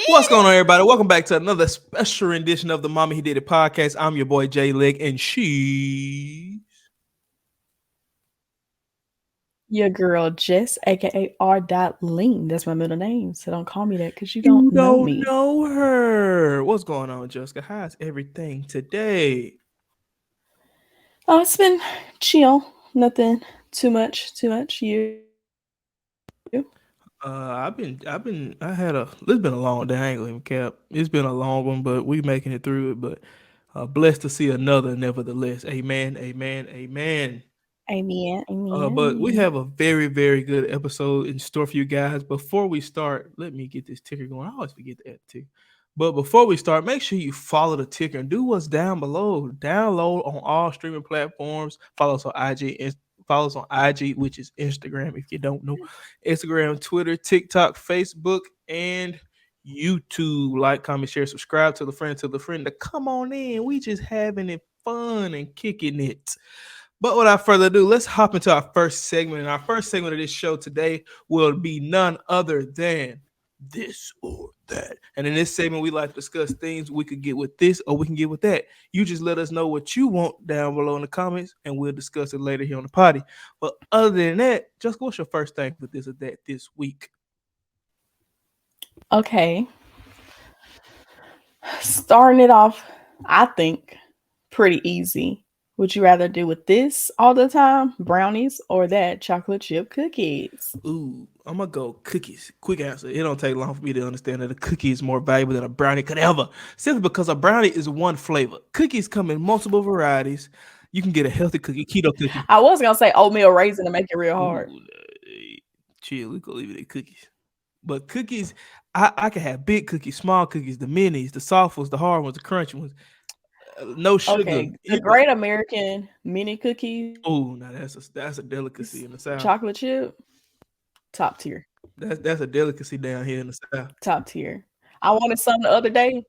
What's going on, everybody? Welcome back to another special rendition of the Mommy He Did It podcast. I'm your boy Jay Lick, and she. Your girl Jess, aka R. Ling. That's my middle name. So don't call me that because you You don't know don't me. know her. What's going on, Jessica? How's everything today? Oh, it's been chill. Nothing too much. You. It's been a long day. I ain't gonna even cap. It's been a long one, but we making it through it. But blessed to see another, nevertheless. Amen, amen, amen. But we Amen. have a very, very good episode in store for you guys. Before we start, let me get this ticker going. I always forget to add the ticker. But before we start, make sure you follow the ticker and do what's down below. Download on all streaming platforms. Follow us on IG. Follow us on IG, which is Instagram. If you don't know, Instagram, Twitter, TikTok, Facebook, and YouTube. Like, comment, share, subscribe to the friend to come on in. We just having it fun and kicking it. But without further ado, let's hop into our first segment. And our first segment of this show today will be none other than this or that. And in this segment, we like to discuss things we could get with this or we can get with that. You just let us know what you want down below in the comments, and we'll discuss it later here on the potty. But other than that, just what's your first thing with this or that this week? Okay. Starting it off, I think pretty easy. Would you rather do with this all the time, brownies, or that chocolate chip cookies? Ooh, I'm gonna go cookies. Quick answer. It don't take long for me to understand that a cookie is more valuable than a brownie could ever. Simply because a brownie is one flavor. Cookies come in multiple varieties. You can get a healthy cookie, keto cookie. I was gonna say oatmeal raisin to make it real hard. Ooh, chill. We gonna leave it at cookies. But cookies, I can have big cookies, small cookies, the minis, the soft ones, the hard ones, the crunchy ones. No sugar. Okay, the Great American mini cookies. Oh, now that's a delicacy in the South. Chocolate chip, top tier. That's a delicacy down here in the South. Top tier. I wanted some the other day.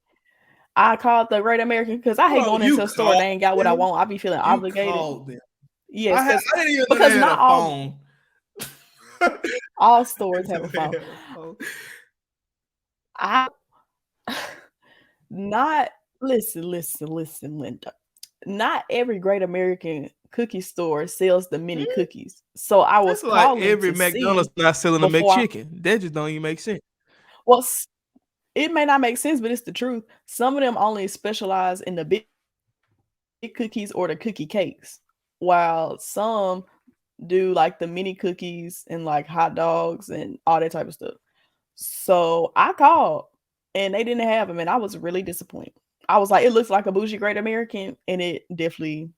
I called the Great American because I hate going into a store and they ain't got what I want. I be feeling obligated. Yes, I didn't even know because they had not a all phone. all stores have a phone. I not listen, Linda. Not every Great American cookie store sells the mini cookies. So I was That's like calling every to McDonald's see not selling a before McChicken. That just don't even make sense. well, it may not make sense, but it's the truth. Some of them only specialize in the big cookies or the cookie cakes, while some do like the mini cookies and like hot dogs and all that type of stuff. So I called and they didn't have them, and I was really disappointed. I was like, it looks like a bougie Great American, and it definitely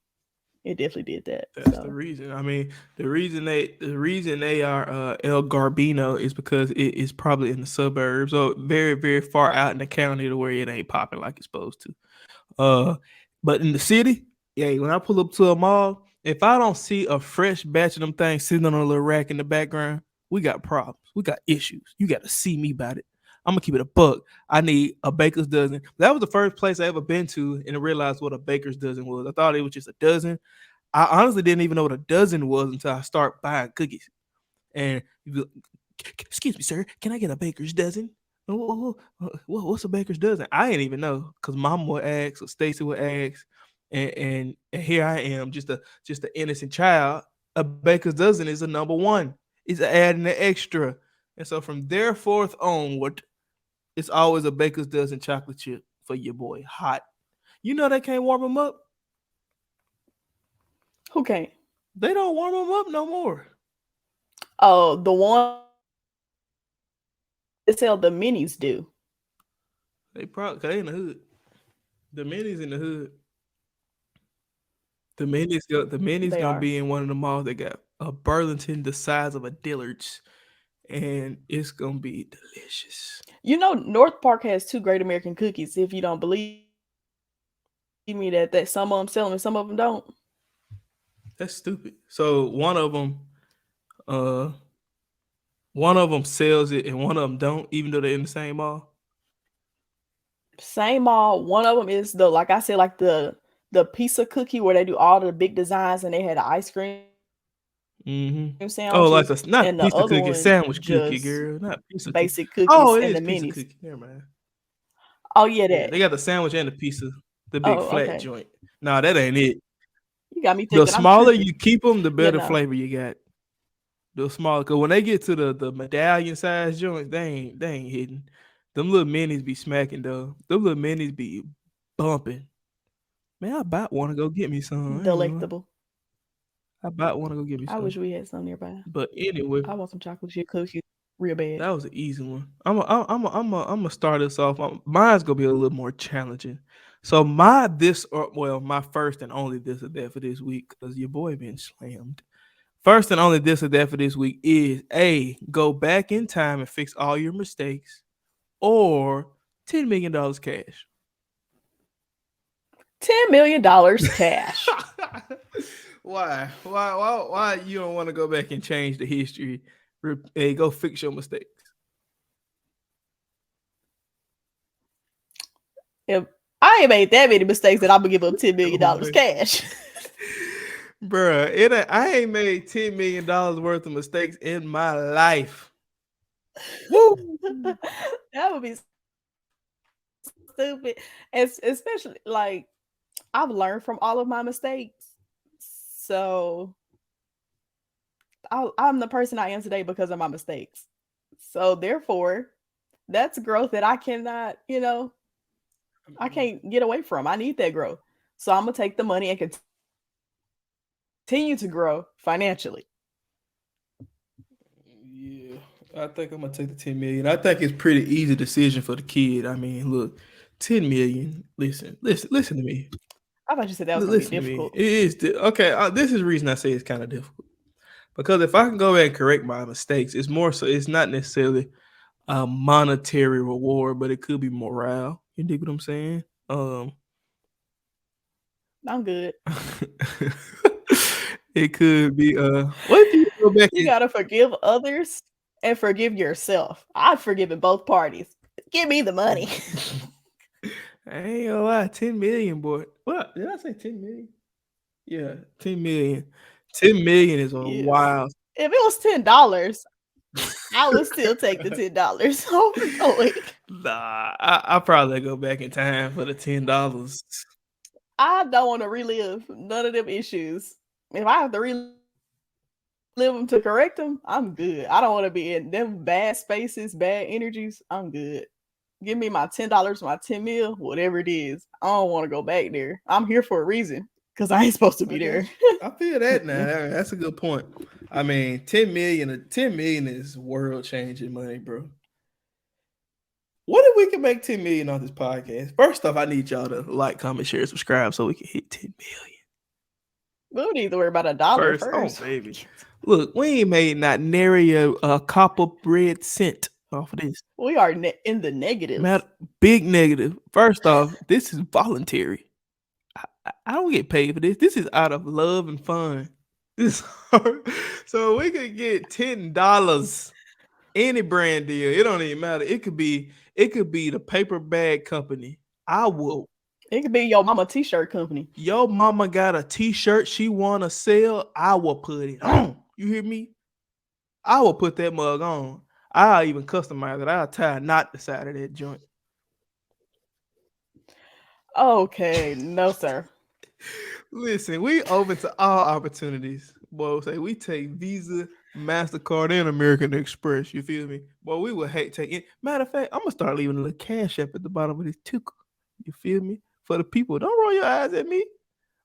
did that. That's the reason. I mean, the reason they are El Garbino is because it is probably in the suburbs, so very, very far out in the county to where it ain't popping like it's supposed to. But in the city, yeah, when I pull up to a mall, if I don't see a fresh batch of them things sitting on a little rack in the background, we got problems. We got issues. You got to see me about it. I'm gonna keep it a buck. I need a baker's dozen. That was the first place I ever been to and realized what a baker's dozen was. I thought it was just a dozen. I honestly didn't even know what a dozen was until I start buying cookies. And excuse me, sir, can I get a baker's dozen? What's a baker's dozen? I didn't even know because Mom would ask or Stacy would ask, and here I am, just an innocent child. A baker's dozen is a number one. It's adding an extra, and so from there forth onward, it's always a baker's dozen chocolate chip for your boy. Hot. You know they can't warm them up. Who can't? They don't warm them up no more. Oh, the one that sell the minis do. They in the hood. The minis in the hood. The minis gonna be in one of the malls that got a Burlington the size of a Dillard's, and it's gonna be delicious. You know, North Park has 2 Great American cookies. If you don't believe me, that some of them sell them and some of them don't. That's stupid. So one of them sells it and one of them don't, even though they're in the same mall. Same mall. One of them is like I said, like the pizza cookie where they do all the big designs and they had the ice cream sandwiches. Oh, like not and pizza the other cookie, one, sandwich cookie, just girl, not pizza basic cookie. cookies Oh, it and is the pizza minis. cookie. Never mind. Oh yeah, Yeah, that. they got the sandwich and the pizza, the big Oh, flat okay. joint. Nah, that ain't it. You got me The thinking I'm smaller tripping. you keep them, the Yeah, better no. flavor you got. The smaller, cause when they get to the medallion size joints, they ain't hitting. Them little minis be smacking though. Them little minis be bumping. Man, I about want to go get me some. I ain't gonna lie. Delectable. I about want to go get me I some. wish we had some nearby. But anyway, I want some chocolate chip cookies real bad. that was an easy one. I'm gonna start us off. Mine's gonna be a little more challenging. So my first and only this or that for this week, cause your boy been slammed. First and only this or that for this week is A, go back in time and fix all your mistakes, or $10 million cash. $10 million cash. Why you don't want to go back and change the history? Hey, go fix your mistakes. If I ain't made that many mistakes that I'm gonna give up $10 million Oh, man. cash. Bruh, I ain't made $10 million worth of mistakes in my life. Woo! That would be stupid. Especially like I've learned from all of my mistakes. So I'm the person I am today because of my mistakes. So therefore, that's growth that I cannot, I can't get away from. I need that growth. So I'm gonna take the money and continue to grow financially. Yeah, I think I'm gonna take the 10 million. I think it's pretty easy decision for the kid. I mean, look, 10 million. Listen to me. I thought you said that was gonna be Listen to me. difficult. It is okay. This is the reason I say it's kind of difficult because if I can go back and correct my mistakes, it's more so. It's not necessarily a monetary reward, but it could be morale. You dig what I'm saying? I'm good. It could be what if you go back You gotta forgive others and forgive yourself. I've forgiven both parties. Give me the money. I ain't gonna lie, 10 million, boy. What did I say? 10 million? Yeah, 10 million. 10 million is a Yes. wild. If it was $10, I would still take the $10 over going. Nah, I probably go back in time for the $10. I don't want to relive none of them issues. If I have to relive them to correct them, I'm good. I don't want to be in them bad spaces, bad energies. I'm good. Give me my $10, my 10 mil, whatever it is. I don't want to go back there. I'm here for a reason because I ain't supposed to be there. I feel that now. That's a good point. I mean, 10 million is world changing money, bro. What if we can make 10 million on this podcast? First off, I need y'all to like, comment, share, subscribe so we can hit 10 million. We don't need to worry about $1 first. Oh, baby. Look, we ain't made not nary a copper bread cent off of this. We are in the negatives. Big negative. First off, this is voluntary. I don't get paid for this. This is out of love and fun. So we could get $10. Any brand deal. It don't even matter. It could be the paper bag company. It could be your mama t-shirt company. Your mama got a t-shirt she wanna sell. I will put it on. You hear me? I will put that mug on. I'll even customize it. I'll tie a knot the side of that joint. Okay, no, sir. Listen, we open to all opportunities. Boy, say we take Visa, MasterCard, and American Express. You feel me? Boy, we would hate taking. Matter of fact, I'm gonna start leaving a little cash up at the bottom of this ticker. You feel me? For the people. Don't roll your eyes at me.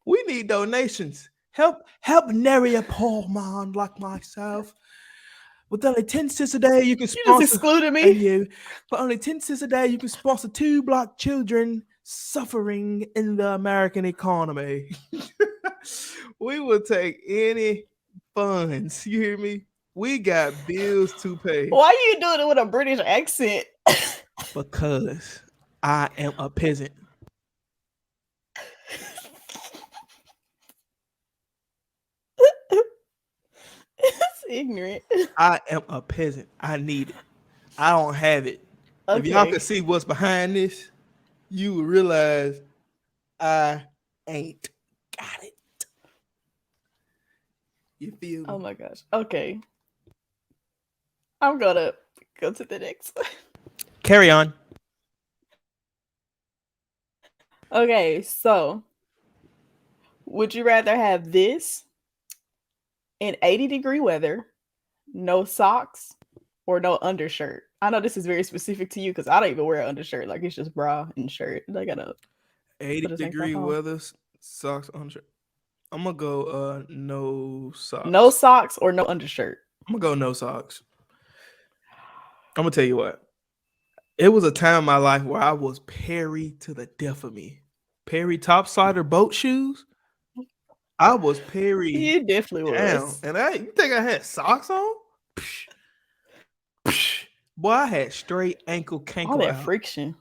We need donations. Help nary a poor man like myself. With only 10 cents a day, you can sponsor. You just excluded me. For only 10 cents a day, you can sponsor 2 black children suffering in the American economy. We will take any funds. You hear me? We got bills to pay. Why are you doing it with a British accent? Because I am a peasant. It's ignorant. I am a peasant. I need it. I don't have it. Okay. If y'all can see what's behind this, you will realize I ain't got it. You feel me? Oh my gosh. Okay. I'm gonna go to the next one. Carry on. Okay, so would you rather have this in 80-degree weather, no socks, or no undershirt? I know this is very specific to you because I don't even wear an undershirt. Like it's just bra and shirt. I gotta 80 put a tank top degree on. weather, socks on. I'm gonna go no No socks. socks or no undershirt. I'm gonna go no socks. I'm gonna tell you what. It was a time in my life where I was Perry to the death of me. Perry topsider boat shoes. I was Perry It definitely down. was. And you think I had socks on? Psh, psh. Boy, I had straight ankle All cankle that out. friction.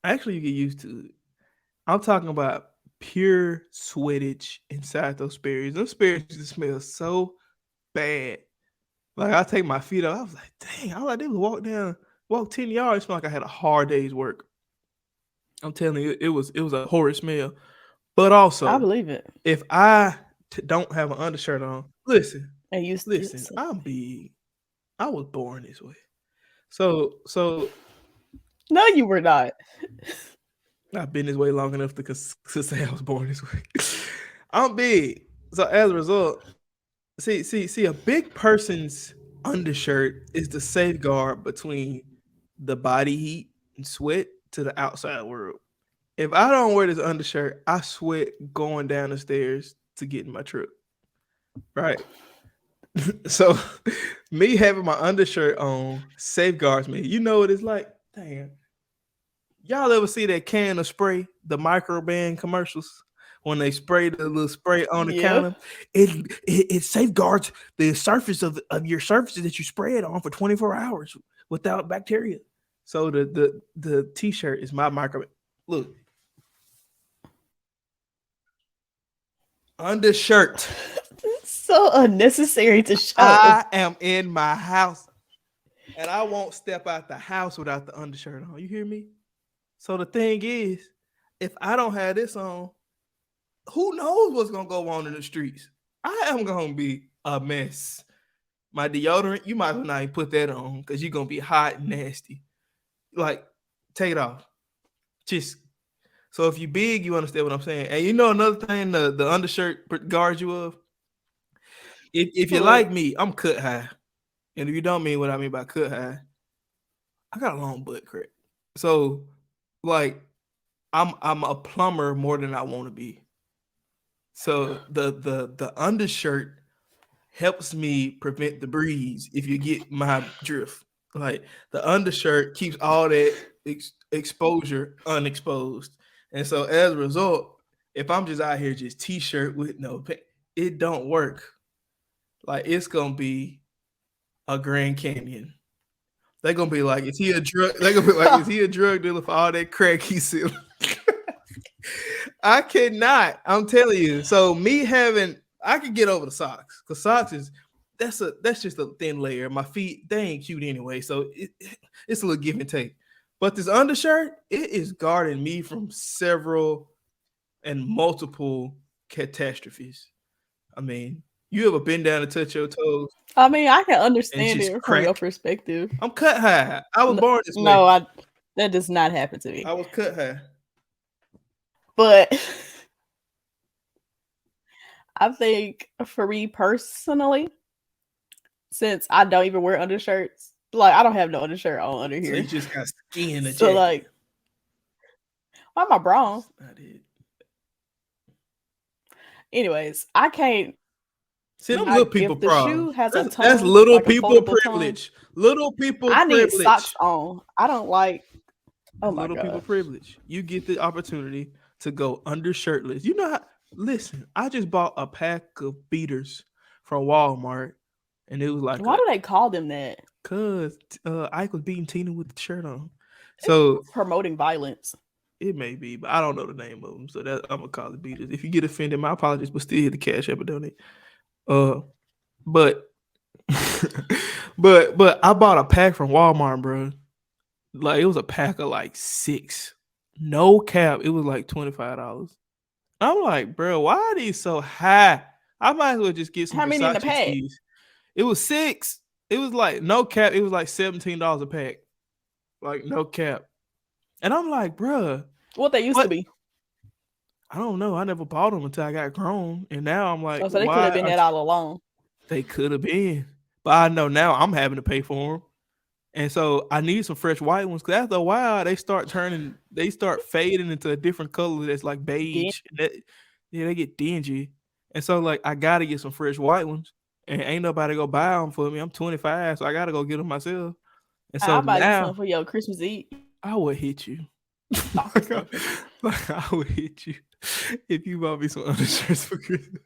Actually, you get used to it. I'm talking about pure sweatage inside those Sperry's. Those Sperry's used to smell so bad. Like I take my feet off. I was like, dang, all I did was walk 10 yards, smell like I had a hard day's work. I'm telling you, it was a horrid smell. But I also, believe it. if I don't have an undershirt on, listen, And you I'm big. I was born this way. So No, you were not. I've been this way long enough to say I was born this way. I'm big. So as a result, see, a big person's undershirt is the safeguard between the body heat and sweat to the outside world. If I don't wear this undershirt, I sweat going down the stairs to get in my truck. Right. So me having my undershirt on safeguards me. You know what it's like? Damn. Y'all ever see that can of spray, the Microban commercials? When they spray the little spray on the Yeah. counter, it safeguards the surface of your surfaces that you spray it on for 24 hours without bacteria. So the t-shirt is my micro. Look, undershirt. So unnecessary to show. I am in my house, and I won't step out the house without the undershirt on. You hear me? So the thing is, if I don't have this on, who knows what's gonna go on in the streets? I am gonna be a mess. My deodorant, you might as well not even put that on because you're gonna be hot and nasty. Like, take it off. Just so if you're big, you understand what I'm saying. And you know another thing, the undershirt guards you of. If you're like me, I'm cut high. And if you don't mean what I mean by cut high, I got a long butt crack. So like I'm a plumber more than I want to be. So the undershirt helps me prevent the breeze if you get my drift. Like the undershirt keeps all that exposure unexposed. And so as a result, if I'm just out here just t-shirt with no pants, it don't work. Like it's gonna be a Grand Canyon. They're gonna be like, is he a drug? They're gonna be like, is he a drug dealer for all that crack he's selling? I cannot. I'm telling you. So I could get over the socks because socks is that's just a thin layer. My feet, they ain't cute anyway, so it's a little give and take. But this undershirt, it is guarding me from several and multiple catastrophes. I mean, you ever been down to touch your toes? I mean, I can understand just it from your crack? perspective. I'm cut high. I was born this way. No, that does not happen to me. I was cut high. But I think for me personally, since I don't even wear undershirts, like I don't have no undershirt on under So here. you just got skin. So like, why am I brown? That's not it. Anyways, I can't. See, them little people if the problem. shoe has a tongue, That's little like a people foldable tongue, privilege. Little people I need privilege. socks on. I don't like. Oh my Little people god. privilege. You get the opportunity to go undershirtless. You know how? Listen, I just bought a pack of beaters from Walmart, and it was like, Why do they call them that? Cause Ike was beating Tina with the shirt on. So It's promoting violence. it may be, but I don't know the name of them. So that I'm gonna call it beaters. If you get offended, my apologies, but still hit the Cash App and donate. But but I bought a pack from Walmart, bro. Like it was a pack of like 6. No cap. It was like $25. I'm like, bro, why are these so high? I might as well just get some How many in the Versace pack? tees. It was 6. It was like no cap. It was like $17 a pack. Like no cap. And I'm like, bro, What they used to be. I don't know. I never bought them until I got grown, and now I'm like, Oh, so they could have why been are that all along. they could have been? But I know now I'm having to pay for them. And so I need some fresh white ones because after a while they start fading into a different color that's like beige. Yeah, they get dingy. And so like I gotta get some fresh white ones, and ain't nobody go buy them for me. I'm 25, so I gotta go get them myself. And so I'll buy you now some for your Christmas Eve. I would hit you. Like, I would hit you if you bought me some undershirts for Christmas.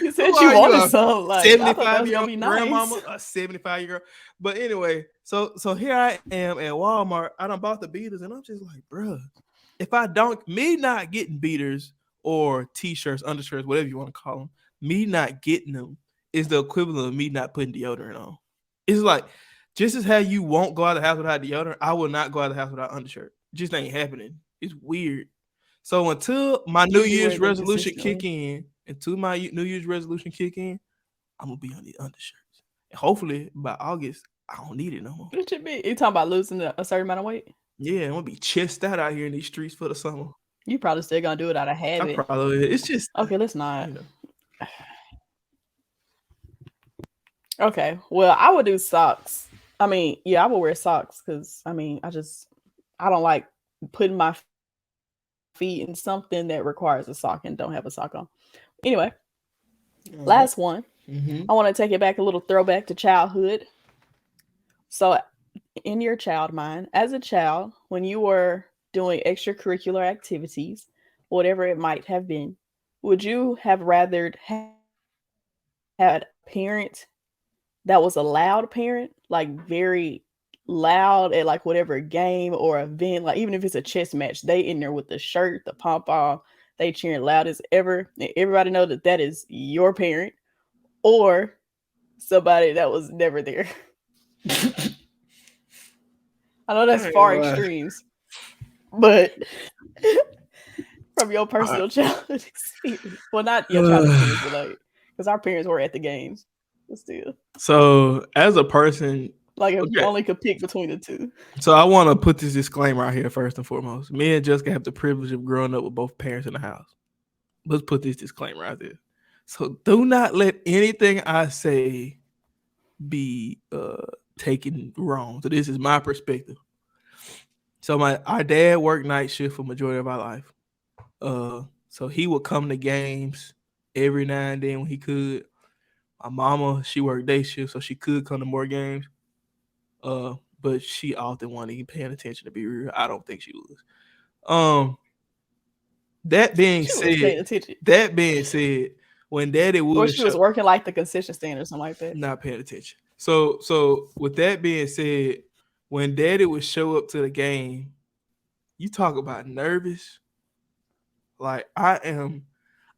You said you wanted some. Like, 75-year-old grandmama, nice. a 75-year-old. But anyway, so here I am at Walmart. I done bought the beaters, and I'm just like, bruh, if I don't, me not getting beaters or t-shirts, undershirts, whatever you want to call them, me not getting them is the equivalent of me not putting deodorant on. It's like, just as how you won't go out of the house without deodorant, I will not go out of the house without undershirt. It just ain't happening. It's weird. So until my New Year's resolution kick in, I'm gonna be on the undershirts. And hopefully by August, I don't need it no more. What should be? You talking about losing a certain amount of weight? Yeah, I'm gonna be chest out here in these streets for the summer. You probably still gonna do it out of habit. I probably. It's just okay. Let's not. You know. Okay. Well, I would do socks. I mean, yeah, I would wear socks because I mean, I don't like putting my feet in something that requires a sock and don't have a sock on. Anyway, last one. Mm-hmm. I want to take it back a little throwback to childhood. So, in your child mind, as a child, when you were doing extracurricular activities, whatever it might have been, would you have rather had a parent that was a loud parent, like very loud at like whatever game or event, like even if it's a chess match, they in there with the shirt, the pom-pom, they cheering loud as ever, and everybody know that is your parent, or somebody that was never there? I know that's far extremes, but from your personal childhood experience, well, not your childhood experience, but like, because our parents were at the games, but still. So as a person, like if you only could pick between the two. So I want to put this disclaimer out here first and foremost. Me and Jessica have the privilege of growing up with both parents in the house. Let's put this disclaimer out there. So do not let anything I say be taken wrong. So this is my perspective. So our dad worked night shift for majority of our life. So he would come to games every now and then when he could. My mama, she worked day shift, so she could come to more games. But she often wasn't even paying attention, to be real. I don't think she was. That being said, when Daddy would, or she was working like the concession stand or something like that, not paying attention. So with that being said, when Daddy would show up to the game, you talk about nervous. Like I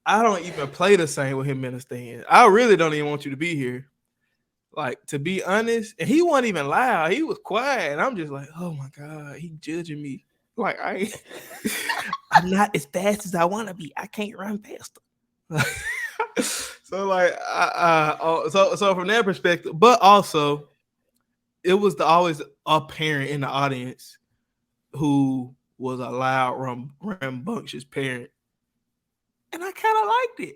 don't even play the same with him in the stand. I really don't even want you to be here. Like, to be honest, and he wasn't even loud. He was quiet. And I'm just like, oh my God, he judging me. Like, I'm not as fast as I want to be. I can't run faster. So like, so from that perspective, but also it was always a parent in the audience who was a loud, rambunctious parent. And I kind of liked it.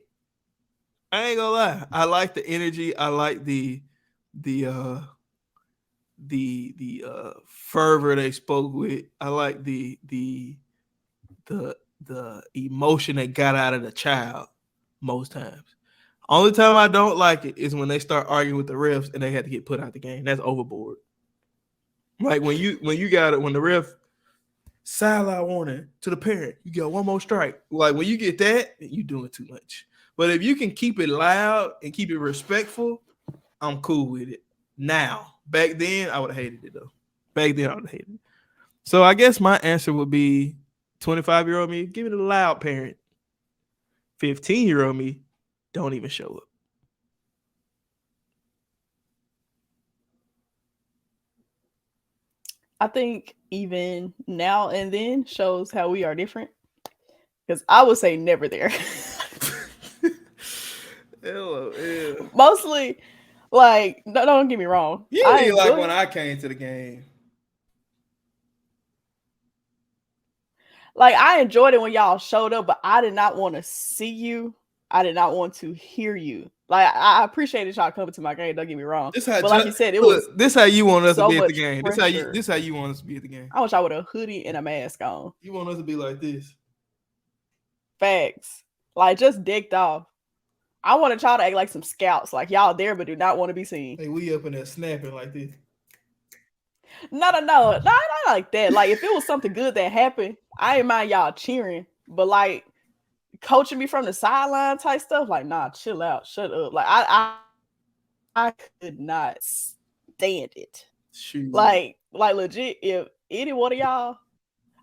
I ain't gonna lie. I like the energy. I like the fervor they spoke with. I like the emotion they got out of the child most times. Only time I don't like it is when they start arguing with the refs and they had to get put out the game. That's overboard. Like when you got it, when the ref sideline warning to the parent, you got one more strike. Like when you get that, you doing too much. But if you can keep it loud and keep it respectful, I'm cool with it. Now, back then, I would have hated it though. Back then, I would have hated it. So I guess my answer would be 25-year-old me, give it a loud parent. 15-year-old me, don't even show up. I think even now and then shows how we are different. Because I would say never there. Mostly, like, don't get me wrong. You didn't like when I came to the game. Like, I enjoyed it when y'all showed up, but I did not want to see you. I did not want to hear you. Like, I appreciated y'all coming to my game. Don't get me wrong. But like you said, it was this how you want us to so be at the much game. pressure. This how you want us to be at the game. I wish I would have a hoodie and a mask on. You want us to be like this. Facts. Like, just decked off. I want y'all to act like some scouts. Like, y'all there, but do not want to be seen. Hey, we up in there snapping like this. No, not like that. Like, if it was something good that happened, I ain't mind y'all cheering. But like coaching me from the sideline type stuff, like, nah, chill out, shut up. Like, I could not stand it. Shoot. Like legit, if any one of y'all,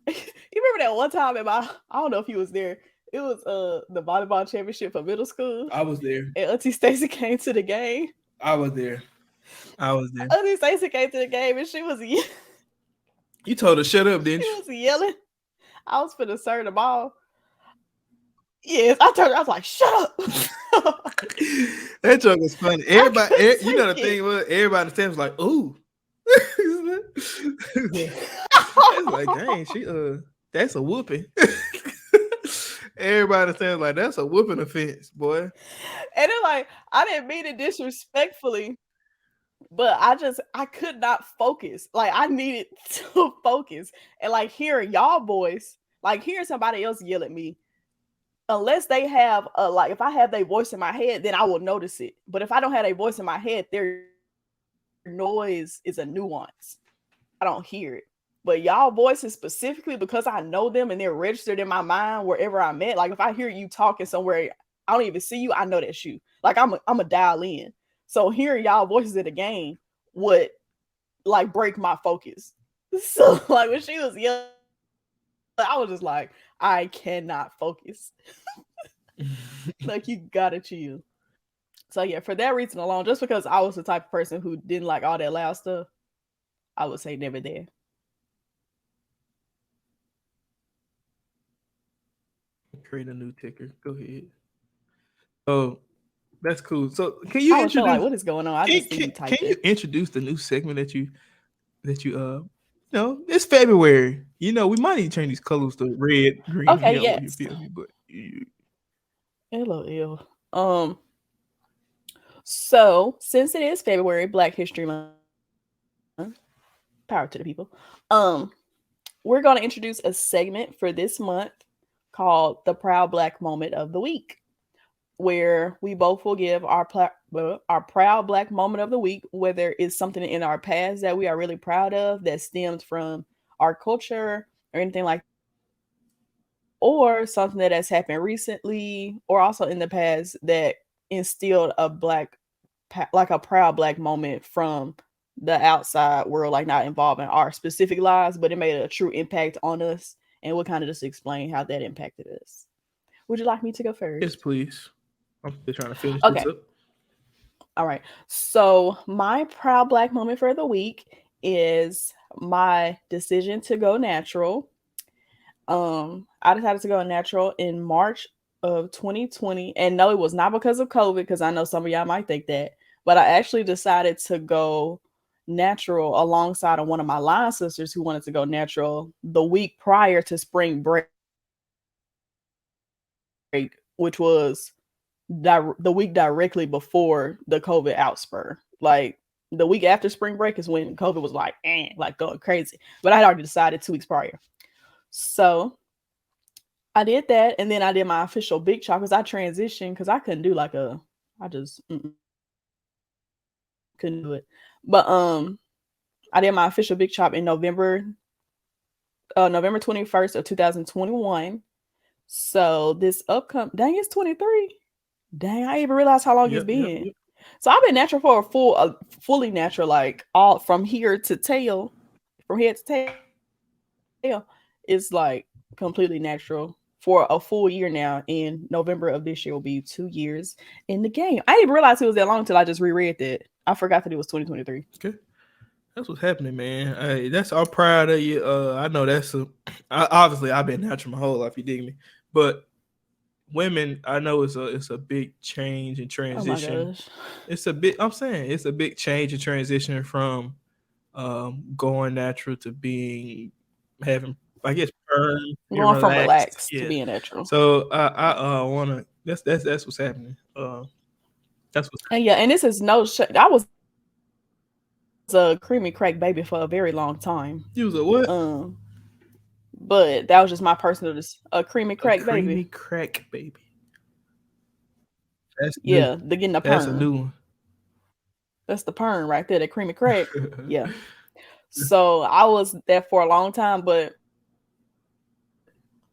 you remember that one time I don't know if you was there. It was the volleyball championship for middle school. I was there. And Auntie Stacy came to the game. I was there. Auntie Stacy came to the game and she was yelling. You told her shut up, didn't you? She was yelling. I was finna serve the ball. Yes, I turned. I was like, "Shut up." That joke was funny. Everybody, you know the thing was, everybody stands like, "Ooh." It's like, dang, that's a whooping. Everybody stands like, that's a whooping offense, boy. And then like, I didn't mean it disrespectfully, but I could not focus. Like, I needed to focus, and like hearing y'all voice, like hearing somebody else yell at me. Unless they have like, if I have their voice in my head, then I will notice it. But if I don't have a voice in my head, their noise is a nuance. I don't hear it. But y'all voices specifically, because I know them and they're registered in my mind wherever I'm at. Like, if I hear you talking somewhere, I don't even see you, I know that's you. Like, I'm a dial in. So hearing y'all voices at the game would like break my focus. So like when she was yelling, I was just like, I cannot focus. Like, you gotta chill. So yeah, for that reason alone, just because I was the type of person who didn't like all that loud stuff, I would say never there. Create a new ticker. Go ahead. Oh, that's cool. So can you introduce like, what is going on? Can you introduce the new segment that you it's February. You know, we might need to change these colors to red, green, okay, yellow. Yes. You feel me? But LOL. So since it is February, Black History Month, power to the people. We're going to introduce a segment for this month called the Proud Black Moment of the Week, where we both will give our proud Black moment of the week, whether it's something in our past that we are really proud of that stems from our culture or anything like that, or something that has happened recently or also in the past that instilled a proud Black moment from the outside world, like not involving our specific lives, but it made a true impact on us, and we'll kind of just explain how that impacted us. Would you like me to go first? Yes, please. I'm still trying to finish this up. All right. So my proud Black moment for the week is my decision to go natural. I decided to go natural in March of 2020. And no, it was not because of COVID, because I know some of y'all might think that. But I actually decided to go natural alongside of one of my line sisters who wanted to go natural the week prior to spring break, which was the week directly before the COVID outspur. Like, the week after spring break is when COVID was like going crazy. But I had already decided 2 weeks prior. So I did that, and then I did my official big chop because I transitioned because I couldn't do like I just couldn't do it. But I did my official big chop in November 21st of 2021. So this upcoming, dang, it's 23. Dang, I didn't even realize how long it's been. Yep. So I've been natural for fully natural, like all from here to tail, from head to tail. It's like completely natural for a full year now. In November of this year will be 2 years in the game. I didn't realize it was that long until I just reread that. I forgot that it was 2023. Okay. That's what's happening, man. Hey, that's all proud of you. I know obviously I've been natural my whole life, you dig me? But women, I know it's a big change and transition. Oh my gosh. It's a big change and transition from going natural to having I guess perm. You're Going from relaxed. relaxed to Yeah. being natural. So I wanna. That's what's happening. That's what's. And yeah, and this is no shit. I was a creamy crack baby for a very long time. You was a what? But that was just my personal, a creamy crack A creamy baby. crack baby. That's Yeah, new. the getting the That's a perm. new one. That's the perm right there, the creamy crack. Yeah. So I was there for a long time, but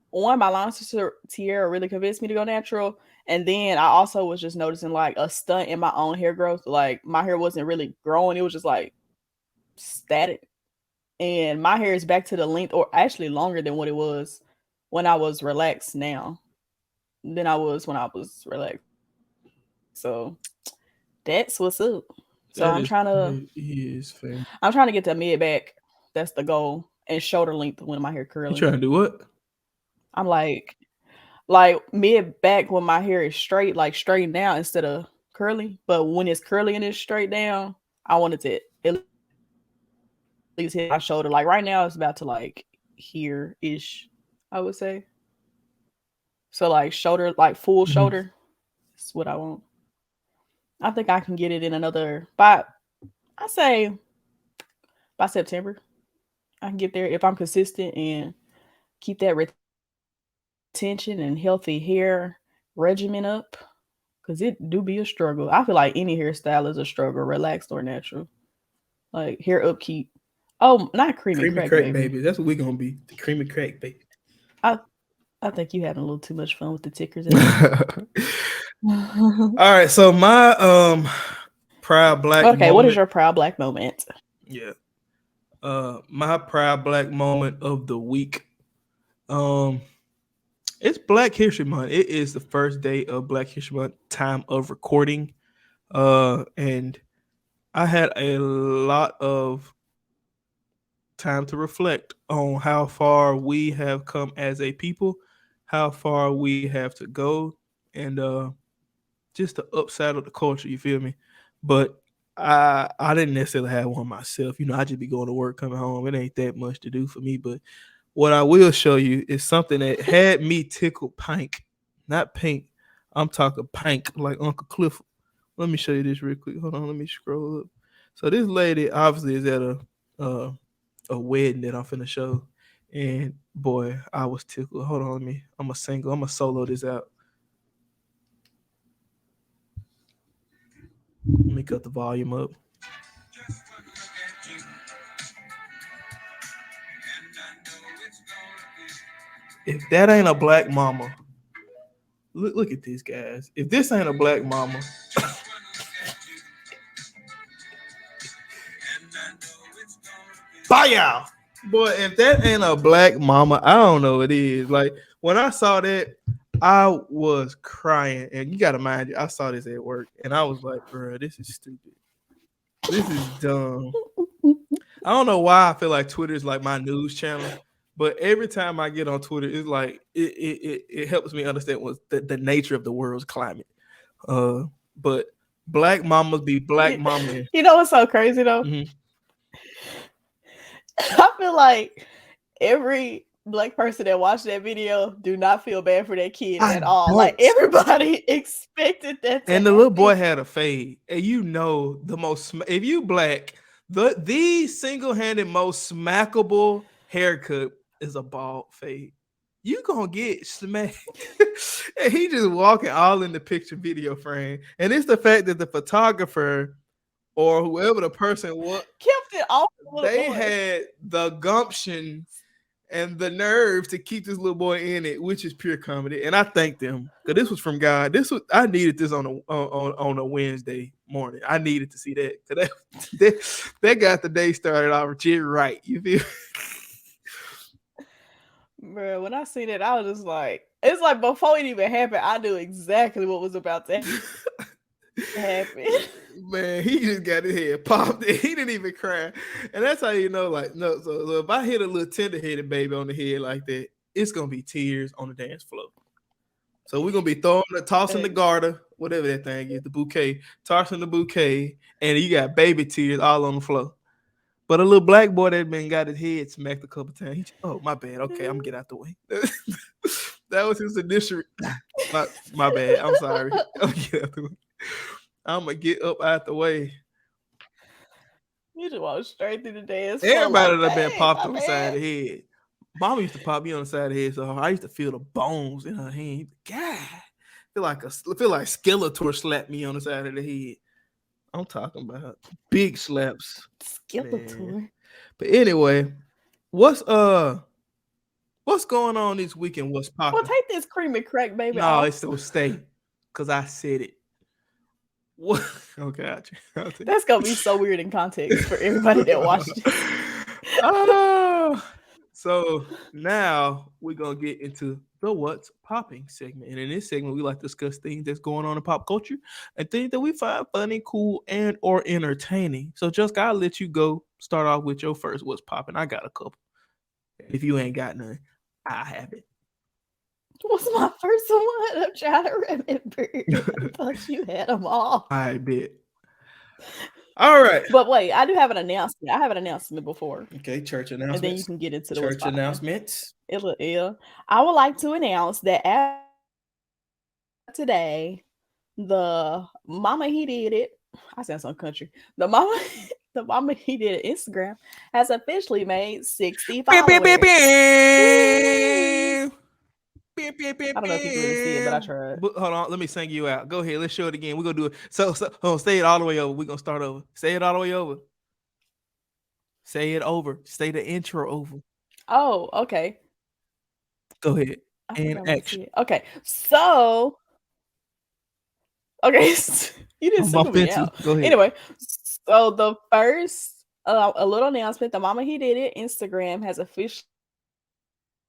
one, my long sister Tierra really convinced me to go natural. And then I also was just noticing like a stunt in my own hair growth. Like my hair wasn't really growing, it was just like static. And my hair is back to the length, or actually longer than what it was when I was relaxed now than I was when I was relaxed. So that's what's up. So I'm trying to get the mid back. That's the goal. And shoulder length when my hair curly. You trying to do what? I'm like mid back when my hair is straight, like straightened down instead of curly. But when it's curly and it's straight down, I want it to at least hit my shoulder. Like right now, it's about to like here-ish, I would say. So like shoulder, like full shoulder. That's what I want. I think I can get it in another by September. I can get there if I'm consistent and keep that retention and healthy hair regimen up. Cause it do be a struggle. I feel like any hairstyle is a struggle, relaxed or natural. Like hair upkeep. Oh, not creamy crack baby. That's what we're gonna be. The creamy crack baby. I think you having a little too much fun with the tickers. All right, so my proud black moment. What is your proud black moment? Yeah. My proud black moment of the week. It's Black History Month. It is the first day of Black History Month, time of recording. And I had a lot of time to reflect on how far we have come as a people, how far we have to go, and just the upside of the culture, you feel me? But I didn't necessarily have one myself. You know, I just be going to work, coming home. It ain't that much to do for me. But what I will show you is something that had me tickled pink, not pink. I'm talking pink, like Uncle Clifford. Let me show you this real quick. Hold on, let me scroll up. So this lady obviously is at a wedding that I'm finna show. And boy, I was tickled. Hold on, I'm a solo this out. Let me cut the volume up. If that ain't a black mama, look at these guys. If this ain't a black mama, bye y'all. Boy, if that ain't a black mama, I don't know what it is. Like when I saw that, I was crying. And you gotta mind you, I saw this at work, and I was like, bro, this is stupid. This is dumb. I don't know why I feel like Twitter is like my news channel, but every time I get on Twitter, it's like it helps me understand what's the nature of the world's climate. But black mamas be black mamas. You know what's so crazy though? Mm-hmm. I feel like every black person that watched that video do not feel bad for that kid at all. Like everybody expected that. And the little boy had a fade. And you know the most, if you black, the single-handed most smackable haircut is a bald fade. You gonna get smacked. And he just walking all in the picture video frame. And it's the fact that the photographer or whoever the person was kept it off. They had the gumption and the nerve to keep this little boy in it, which is pure comedy. And I thank them because this was from God. I needed this on a Wednesday morning. I needed to see that because that got the day started off just right. You feel? Bro, when I seen it, I was just like, it's like before it even happened, I knew exactly what was about to happen. Man, he just got his head popped. He didn't even cry. And that's how you know, like, no, so if I hit a little tender-headed baby on the head like that, it's going to be tears on the dance floor. So we're going to be tossing the garter, whatever that thing is, the bouquet, tossing the bouquet, and you got baby tears all on the floor. But a little black boy that been got his head smacked a couple times. Oh, my bad. Okay, I'm gonna get out the way. That was his initial. My bad. I'm sorry. I'm gonna get up out the way. You just walk straight through the dance. Everybody that been popped on the side of the head. Mama used to pop me on the side of the head, so I used to feel the bones in her hand. God, feel like Skeletor slapped me on the side of the head. I'm talking about big slaps. Skeletor. Man. But anyway, what's going on this weekend? What's popping? Well, take this cream and crack, baby. No, off. it's still stay, cause I said it. What? Okay, that's gonna be so weird in context for everybody that watched it. So now we're gonna get into the What's Popping segment, and in this segment, we like to discuss things that's going on in pop culture and things that we find funny, cool, and or entertaining. So, Jessica, I'll let you go. Start off with your first What's Popping. I got a couple. If you ain't got none, I have it. What's my first one? I'm trying to remember. I thought you had them all. I bet. All right. But wait, I do have an announcement. I have an announcement before. Okay, church announcements. And then you can get into the church announcements. I would like to announce that today, the Mama He Did It. I sound some country. The Mama He Did It Instagram has officially made 60 followers. I don't know if you can really see it, but I tried. Hold on, let me sing you out. Go ahead, let's show it again. We're gonna do it. So say it all the way over. We're gonna start over. Say it all the way over. Say it over. Say the intro over. Oh, okay. Go ahead. And action. Okay, so you didn't single me out. Go ahead. Anyway, so the first a little announcement: the Mama He Did It Instagram has officially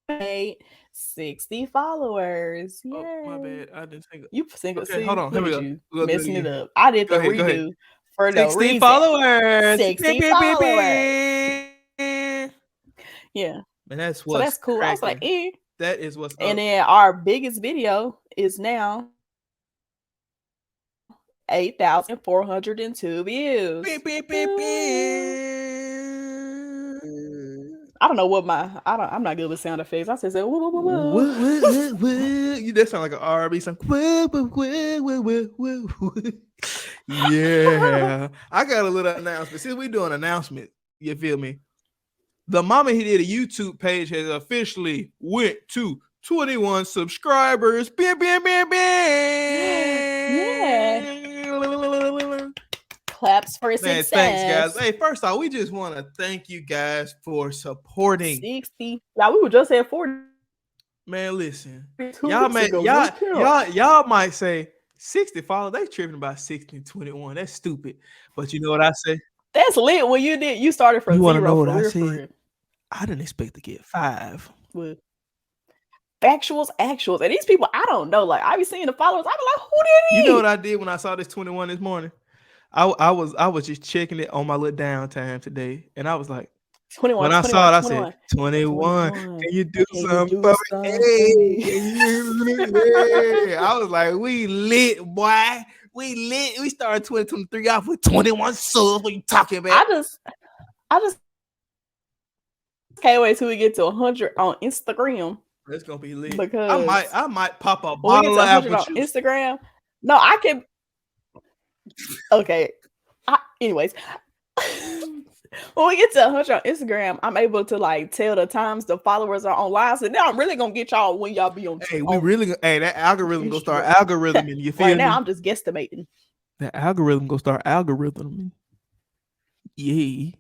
made 60 followers. Yay. Oh, my bad. I didn't think you single. Okay, hold on. Here we go. We'll messing it up. I did the redo for no 60 reason. followers. 60 followers. Yeah. And that's so that's cool. cracking. I was like, that is what's and up. then our biggest video is now 8,402 views. I don't know what I'm not good with sound effects. I said, woo, woo, woo, woo. You that sound like an R&B song. Yeah. I got a little announcement. See, we do an announcement. You feel me? The Mama He Did a YouTube page has officially went to 21 subscribers. Bam, bam, bam, bam. Yeah. Claps for success. Thanks, guys. Hey, first off, we just want to thank you guys for supporting. 60. Yeah, we were just at 40. Man, listen. Y'all might say 60 followers. They tripping about 60 and 21. That's stupid. But you know what I say? That's lit. When you started from 0. You want to know what I said? I didn't expect to get 5. With factuals, actuals. And these people, I don't know. Like, I be seeing the followers. I be like, who did he? You know what I did when I saw this 21 this morning? I was just checking it on my little downtime today, and I was like, 21. When I saw it, I said, 21. Can you do something for me? Hey. I was like, we lit, boy. We lit. We started 2023 off with 21 subs. What you talking about? I just can't wait till we get to 100 on Instagram. It's gonna be lit. Because I might pop a bottle of apple juice on Instagram. No, I can. Okay. Anyways, when we get to 100 on Instagram, I'm able to like tell the times the followers are on live. So now I'm really gonna get y'all when y'all be on. Hey, that algorithm gonna start algorithming. You feel me? Right now, I'm just guesstimating. That algorithm gonna start algorithming. Yeah.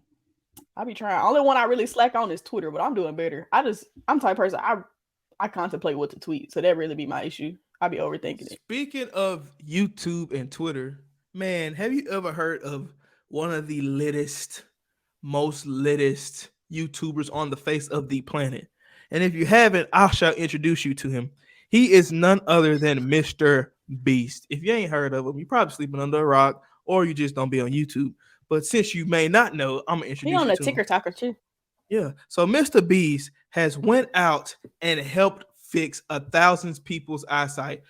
I be trying. Only one I really slack on is Twitter, but I'm doing better. I'm the type of person I contemplate what to tweet, so that really be my issue. I be overthinking it. Speaking of YouTube and Twitter, man, have you ever heard of one of the most littest YouTubers on the face of the planet? And if you haven't, I shall introduce you to him. He is none other than Mr. Beast. If you ain't heard of him, you're probably sleeping under a rock, or you just don't be on YouTube. But since you may not know, I'm gonna introduce you to him. He on the TikTok too. Yeah. So Mr. Beast has went out and helped fix 1,000 people's eyesight.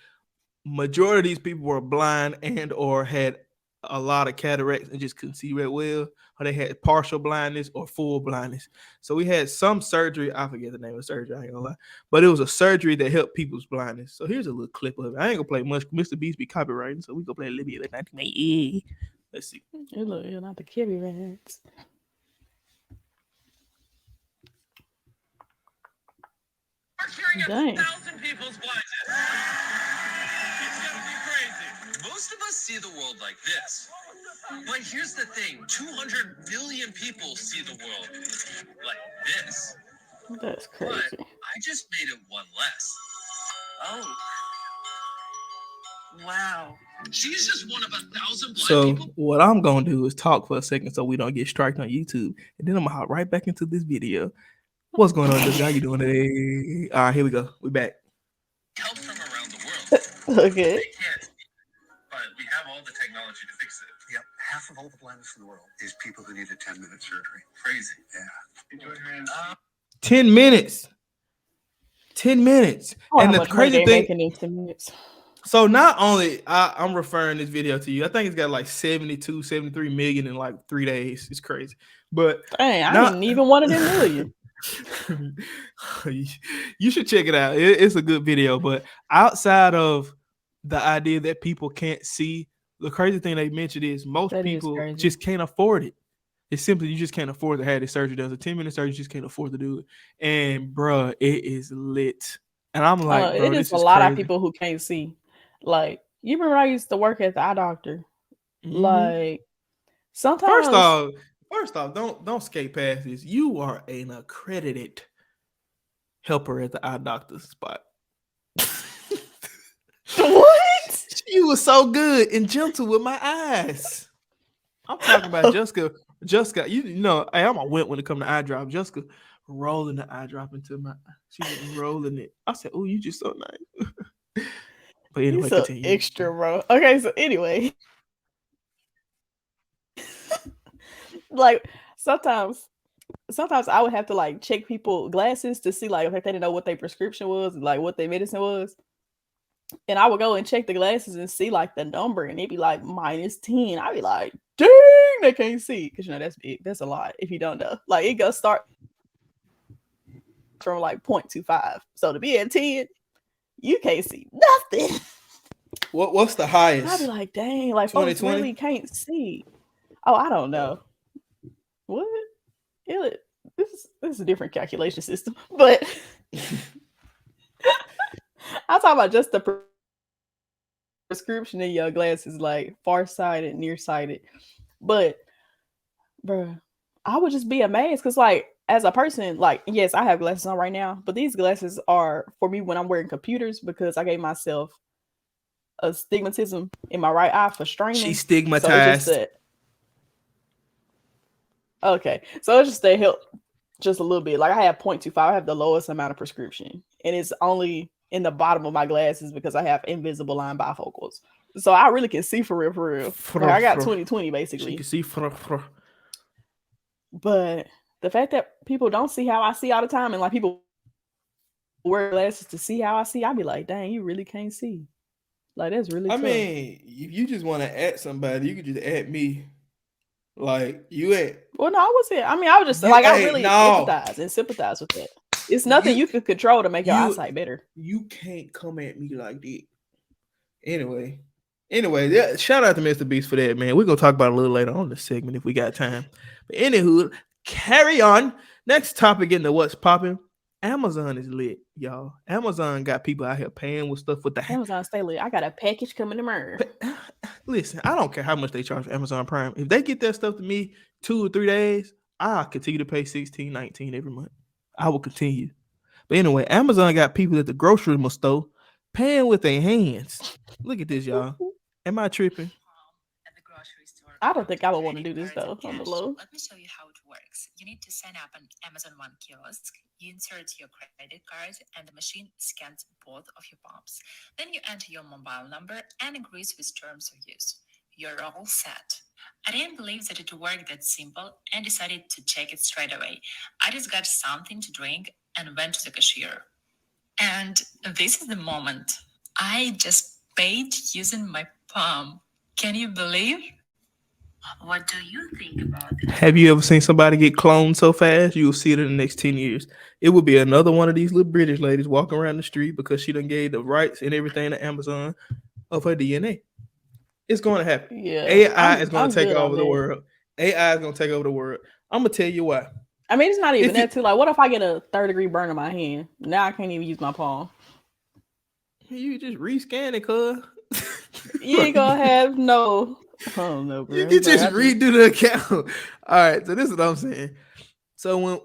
Majority of these people were blind and or had a lot of cataracts and just couldn't see that well, or they had partial blindness or full blindness. So we had some surgery. I forget the name of the surgery. I ain't gonna lie, but it was a surgery that helped people's blindness. So here's a little clip of it. I ain't gonna play much. Mr. Beast be copywriting, so we gonna play a little bit of 1988. Let's see. You're not the copyrights. Dang. 1,000 people's blindness. It's gonna be crazy. Most of us see the world like this. But here's the thing, 200 billion people see the world like this. That's But crazy. I just made it one less. Oh. Wow. She's just one of 1,000 blind So people. what I'm gonna do is talk for a second so we don't get striked on YouTube, and then I'm gonna hop right back into this video. What's going on, Jessica? How you doing today? All right, here we go. We back. Help from around the world. Okay. They can't, but we have all the technology to fix it. Yep, half of all the blindness in the world is people who need a 10-minute surgery. Crazy. Yeah. 10 minutes. 10 minutes. And the crazy thing, in 10 minutes. so not only I'm referring this video to you, I think it's got like 72, 73 million in like 3 days. It's crazy. But Dang, I Now- didn't even one of them million. you should check it out. It's a good video. But outside of the idea that people can't see, the crazy thing they mentioned is most That is people crazy. just can't afford it. It's simply you just can't afford to have this surgery done. It's a 10-minute surgery, you just can't afford to do it. And bruh, it is lit. And I'm like, bro, It this is a is lot crazy. of people who can't see. Like, you remember I used to work at the eye doctor. Mhm. Like, sometimes First off, don't skate past this. You are an accredited helper at the eye doctor's spot. what? You were so good and gentle with my eyes. I'm talking about Jessica. Jessica, you know, hey, I'm a wimp when it comes to eye drop. Jessica rolling the eye drop into my eye. She was rolling it. I said, "Oh, you just so nice." But anyway, You so continue. extra, bro. Okay, so anyway. Like sometimes I would have to like check people glasses to see like if they didn't know what their prescription was, like what their medicine was. And I would go and check the glasses and see like the number, and it'd be like -10. I'd be like, dang, they can't see. Because you know that's big. That's a lot if you don't know. Like it goes start from like 0.25. So to be at 10, you can't see nothing. What's the I'd highest? be like, dang, like folks 20/20? really can't see. Oh, I don't know. What? This is a different calculation system, but I'm talking about just the prescription in your glasses, like farsighted, nearsighted. But, bro, I would just be amazed because, like, as a person, like, yes, I have glasses on right now, but these glasses are for me when I'm wearing computers because I gave myself astigmatism in my right eye for straining. She's So stigmatized. it's just that. Okay, so it's just they help just a little bit. Like I have 0.25. I have the lowest amount of prescription, and it's only in the bottom of my glasses because I have invisible line bifocals. So I really can see for real, for real. Like, I got 20/20 She basically. can see. But the fact that people don't see how I see all the time, and like people wear glasses to see how I see, I'd be like, dang, you really can't see. Like that's really I tough. mean, if you just want to add somebody, you could just add me. Like you at Well, no, I wasn't. I mean, I was just You- like, I hey, really no. empathize and sympathize with that. It's nothing you could control to make your you- eyesight better. you can't come at me like that. Anyway, yeah, shout out to Mr. Beast for that, man. We're gonna talk about it a little later on this segment if we got time. But anywho, carry on. Next topic into what's popping. Amazon is lit, y'all. Amazon got people out here paying with stuff with the Amazon stay lit. I got a package coming tomorrow. Listen, I don't care how much they charge for Amazon Prime. If they get that stuff to me 2 or 3 days, I'll continue to pay $16, $19 every month. I will continue. But anyway, Amazon got people at the grocery store paying with their hands. Look at this, y'all. Am I tripping? At the grocery store. I don't think I would want to Credit do this cards though and on the cash. low. Let me show you how it works. You need to sign up on Amazon One kiosk. You insert your credit card and the machine scans both of your palms. Then you enter your mobile number and agrees with terms of use. You're all set. I didn't believe that it worked that simple and decided to check it straight away. I just got something to drink and went to the cashier. And this is the moment. I just paid using my palm. Can you believe? What do you think about it? Have you ever seen somebody get cloned so fast? You will see it in the next 10 years. It will be another one of these little British ladies walking around the street because she done gave the rights and everything to Amazon of her DNA. It's going to happen. Yeah, AI is going I'm to take good on over the that. world. AI is going to take over the world. I'm going to tell you why. I mean, it's not even If you- that too. Like, what if I get a 3rd-degree burn on my hand? Now I can't even use my palm. You just rescan it, cuz. You ain't gonna have no. I don't know, bro. You can It's like, just redo the account. All right, so this is what I'm saying. So when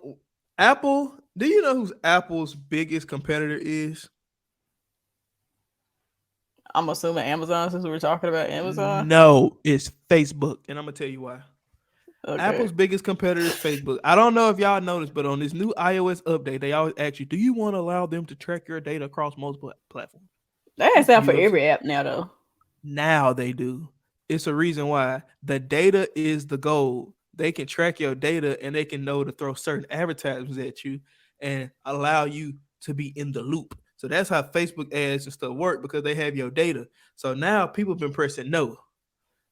Apple, do you know who's Apple's biggest competitor is? I'm assuming Amazon, since we were talking about Amazon. No, it's Facebook, and I'm gonna tell you why. Okay. Apple's biggest competitor is Facebook. I don't know if y'all noticed, but on this new iOS update, they always ask you, do you want to allow them to track your data across multiple platforms? That has that for You- every app now, though. Now they do. It's a reason why. The data is the goal. They can track your data and they can know to throw certain advertisements at you and allow you to be in the loop. So that's how Facebook ads and stuff work, because they have your data. So now people have been pressing no.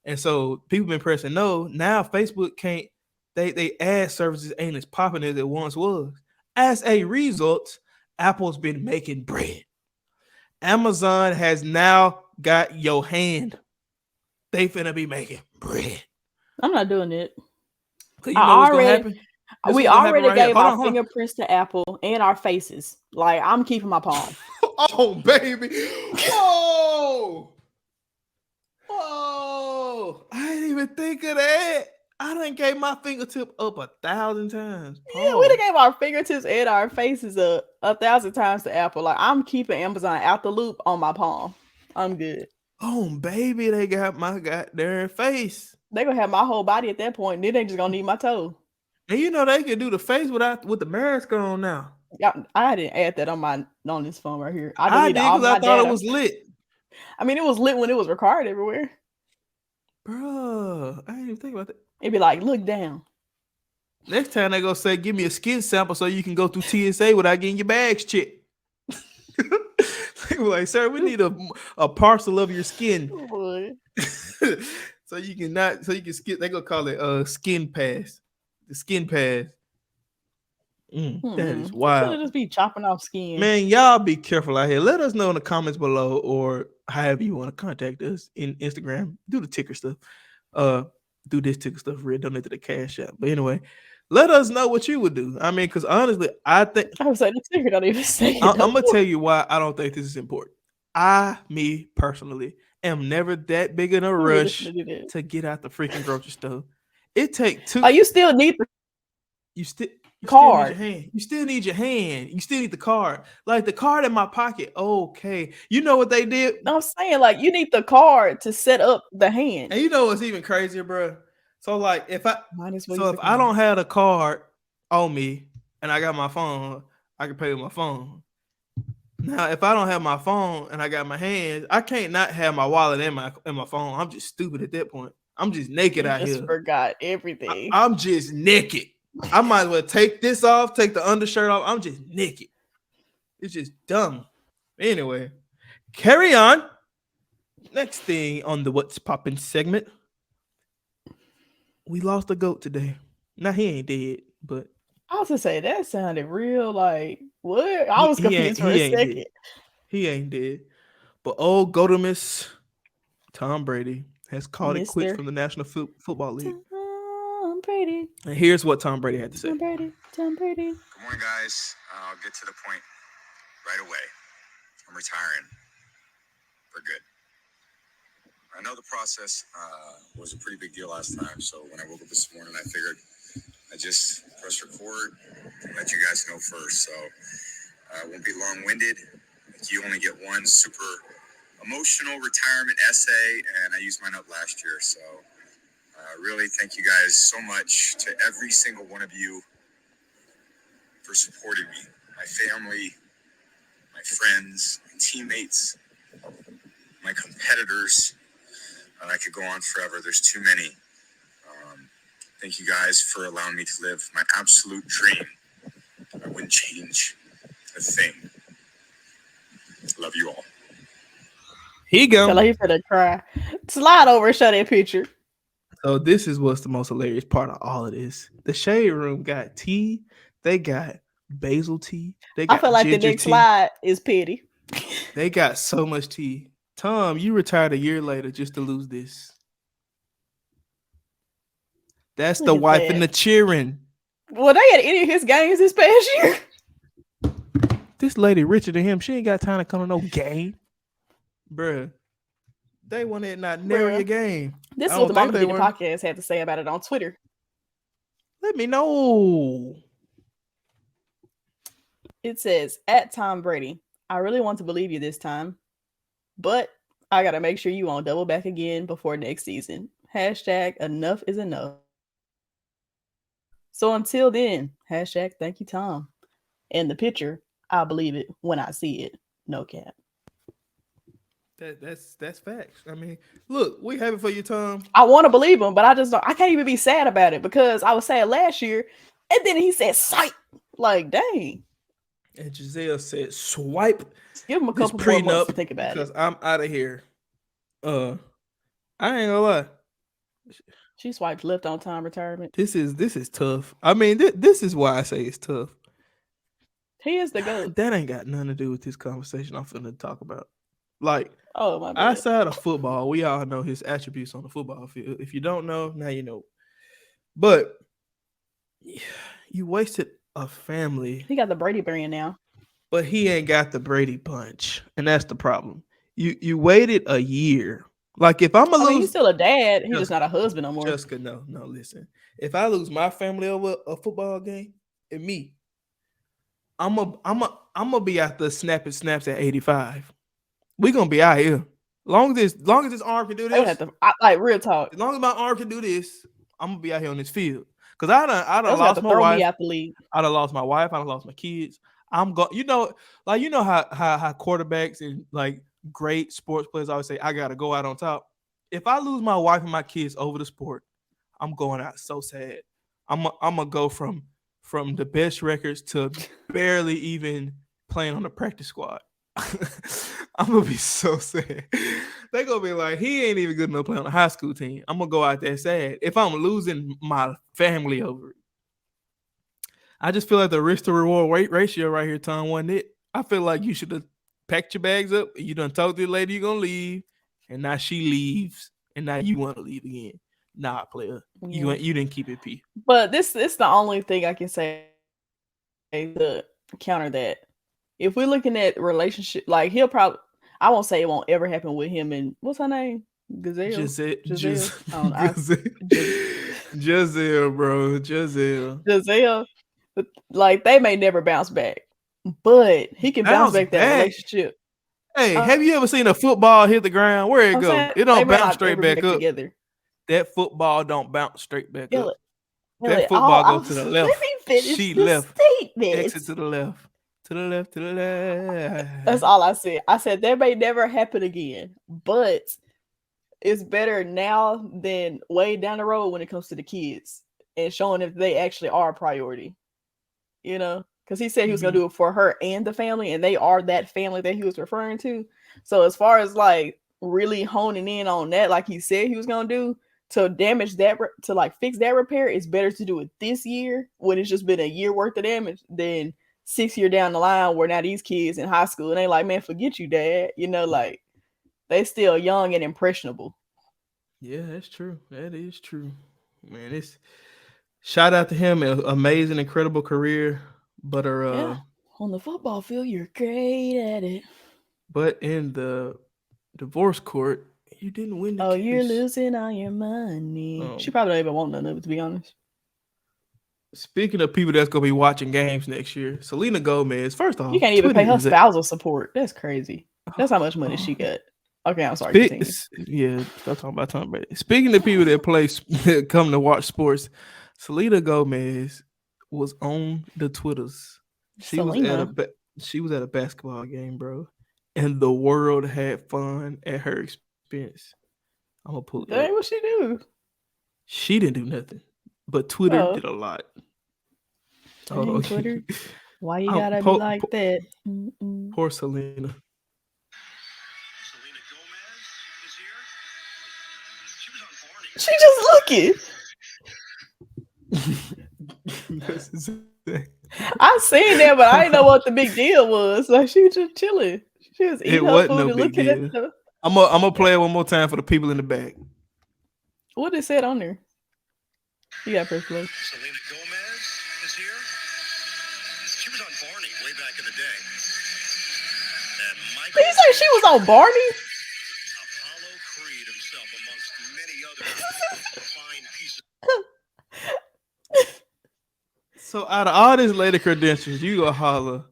And so people been pressing no. Now Facebook can't, they ad services ain't as popping as it once was. As a result, Apple's been making bread. Amazon has now got your hand. They finna be making bread. I'm not doing it. 'Cause you know what's gonna already- happen? This We is gonna happen already right here. gave Hold our on, hold on. fingerprints to Apple and our faces. Like, I'm keeping my palm. Oh, baby. Oh. Oh. I didn't even think of that. I done gave my fingertip up 1,000 times. Yeah, we done gave our fingertips and our faces 1,000 times to Apple. Like, I'm keeping Amazon out the loop on my palm. I'm good. Oh, baby, they got my goddamn face. They gonna have my whole body at that point. Then they just gonna need my toe. And you know they can do the face with the mask on now. Yeah, I didn't add that on this phone right here. I deleted did all because I my thought data. it was lit. I mean, it was lit when it was required everywhere. Bro, I didn't even think about that. It'd be like, look down. Next time they gonna say, give me a skin sample so you can go through TSA without getting your bags checked. They were like, sir, we need a parcel of your skin. Oh, boy. so you can skip. They gonna call it skin pass. The skin pass. That is Should wild. just be chopping off skin. Man, y'all be careful out here. Let us know in the comments below, or however you want to contact us in Instagram. Do the ticker stuff. Do this ticker stuff. Red, donate to the Cash App. But anyway, let us know what you would do. I mean, because honestly, I think I was like, the ticker don't even say it. I'm no gonna more. tell you why I don't think this is important. Me personally, am never that big in a Who really rush listen to that? to get out the freaking grocery store. It take two. Oh, you still need the You still card. need your hand. You still need your hand. You still need the card. Like the card in my pocket. Okay. You know what they did? I'm saying, like, you need the card to set up the hand. And you know what's even crazier, bro? So like if I Might as well so use if the I card. don't have a card on me and I got my phone, I can pay with my phone. Now, if I don't have my phone and I got my hands, I can't not have my wallet in my phone. I'm just stupid at that point. I'm just naked You out just here. forgot everything. I'm just naked. I might as well take this off, take the undershirt off. I'm just naked. It's just dumb. Anyway, carry on. Next thing on the What's Poppin' segment. We lost a goat today. Now he ain't dead, but I was gonna say that sounded real like what? I was he ain't- confused for he a ain't second. dead. He ain't dead. But old Gotamus Tom Brady has called it quits Mr. from the National Football League. Tom Brady. And here's what Tom Brady had to say. Tom Brady. Tom Brady. Good morning, guys. I'll get to the point right away. I'm retiring for good. I know the process was a pretty big deal last time, so when I woke up this morning, I figured I'd just press record and let you guys know first. So I won't be long-winded. You only get one super emotional retirement essay, and I used mine up last year. So really thank you guys so much to every single one of you for supporting me, my family, my friends, my teammates, my competitors. And I could go on forever. There's too many. Thank you guys for allowing me to live my absolute dream. I wouldn't change a thing. Love you all. Here you go. Feel like he's gonna cry. Slide over and show that picture. So this is what's the most hilarious part of all of this. The Shade Room got tea. They got basil tea. They I got feel like the ginger next tea. slide is petty. They got so much tea. Tom, you retired a year later just to lose this. That's the Look at wife and the that. cheering. Well, they had any of his games this past year. This lady richer than him. She ain't got time to come to no game. Bruh. They wanted to not narrow your Bruh. game. This I is what the don't think Mama they Did the weren't. podcast had to say about it on Twitter. Let me know. It says, at Tom Brady, I really want to believe you this time, but I got to make sure you won't double back again before next season. Hashtag enough is enough. So until then, hashtag thank you, Tom. And the picture, I'll believe it when I see it. No cap. That's facts. I mean, look, we have it for you, Tom. I want to believe him, but I can't even be sad about it because I was sad last year, and then he said sight. Like, dang. And Giselle said, swipe Give him a this couple more months prenup to think about because it. I'm out of here. I ain't gonna lie. She swiped left on time retirement. This is tough. I mean, this is why I say it's tough. He is the GOAT. That ain't got nothing to do with this conversation I'm finna talk about. Like, Oh, my bad. outside of football, we all know his attributes on the football field. If you don't know, now you know. But you wasted a family, He got the Brady brand now. but he ain't got the Brady punch, and that's the problem. You waited a year. Like, if I'm gonna I mean, lose, he's still a dad. He's Jessica, just not a husband no more. Jessica, no, listen. If I lose my family over a football game, and me, I'm a be out there snapping snaps at 85. We gonna be out here. Long as this arm can do They would this, have to, like, real talk. as long as my arm can do this, I'm gonna be out here on this field. Cause I done They would have lost to my throw wife. me out the league. I done lost my wife. I done lost my kids. I'm going. You know how quarterbacks and like great sports players always say, I gotta go out on top. If I lose my wife and my kids over the sport, I'm going out so sad. I'm gonna go from the best records to barely even playing on the practice squad. I'm gonna be so sad. They gonna be like, he ain't even good enough to play on the high school team. I'm gonna go out there sad if I'm losing my family over it. I just feel like the risk to reward ratio right here, Tom, wasn't it? I feel like you should have packed your bags up. You done told the lady you're gonna leave, and now she leaves, and now you want to leave again. Nah, player, Yeah. you didn't keep it P. But this is the only thing I can say to counter that. If we're looking at relationship, like he'll probably, I won't say it won't ever happen with him and what's her name? Giselle, Giselle, bro, Giselle. Like they may never bounce back, but he can bounce back that relationship. Hey, have you ever seen a football hit the ground? Where it go? It don't bounce straight back up. Together. That football don't bounce straight back up. That football goes to the left. She left. Exit to the left. To the left. To the left. That's all I said. I said that may never happen again, but it's better now than way down the road when it comes to the kids and showing if they actually are a priority. You know, because he said he was gonna do it for her and the family, and they are that family that he was referring to. So as far as like really honing in on that, like he said he was gonna do to damage that, to like fix that repair, it's better to do it this year when it's just been a year worth of damage than 6 years down the line where now these kids in high school and they like, man, forget you, dad. You know, like they still young and impressionable. Yeah, that's true. That is true, man. It's shout out to him, an amazing, incredible career. But on the football field, you're great at it. But in the divorce court, you didn't win the case. You're losing all your money. She probably don't even want none of it, to be honest. Speaking of people that's gonna be watching games next year, Selena Gomez. First off, you can't even pay her spousal support. That's crazy. That's how much money she got. Okay, I'm sorry. Yeah, stop talking about Tom Brady. Speaking of people that come to watch sports, Selena Gomez was on the Twitters. She was at a basketball game, bro, and the world had fun at her expense. I'm gonna pull it up. What she do? She didn't do nothing, but Twitter did a lot. Twitter. Why you gotta be like that? Poor Selena. Selena Gomez is here. She was on Barney. She just looking. That's exactly- I seen that, but I didn't know what the big deal was. Like she was just chilling. She was eating her wasn't food no and big looking at deal. the I'm gonna play it one more time for the people in the back. what it said on there. You got press play. Selena Gomez is here. She was on Barney way back in the day. And Michael Did you say she was on Barney? Apollo Creed himself, amongst many other fine pieces. So out of all these lady credentials, you go holler